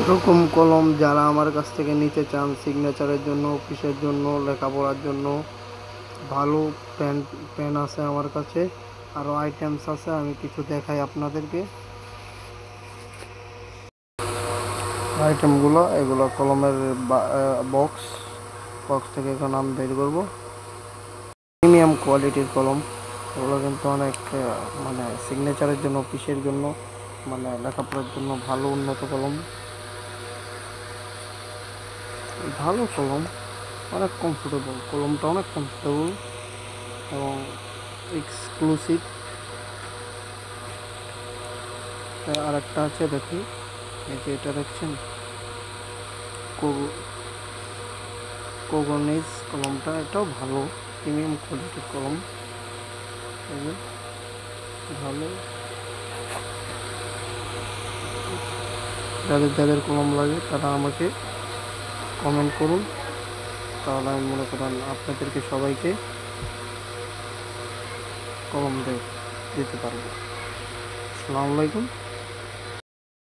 এরকম কলম যারা আমার কাছ থেকে নিতে চান সিগনেচারের জন্য, অফিসের জন্য, লেখাপড়ার জন্য, ভালো পেন পেন আছে আমার কাছে। আরও আইটেমস আছে, আমি কিছু দেখাই আপনাদেরকে আইটেমগুলো। এগুলো কলমের বক্স বক্স থেকে এখন আমি বের করবো। প্রিমিয়াম কোয়ালিটির কলম, এগুলো কিন্তু অনেক মানে সিগনেচারের জন্য, অফিসের জন্য, মানে লেখাপড়ার জন্য ভালো উন্নত কলম, ভালো কলম, অনেক কমফোর্টেবল। কলমটা অনেক কমফোর্টেবল এবং এক্সক্লুসিভ। আর একটা আছে দেখি, এই যে এটা দেখছেন কোগনিজ কলমটা, এটাও ভালো, প্রিমিয়াম কোয়ালিটির কলম। এই যে ভালো, যাদের যাদের কলম লাগে তারা আমাকে কমেন্ট করুন, তাহলে আমি মনে করেন আপনাদেরকে সবাইকে কলম দিতে পারবো। আসসালামু আলাইকুম।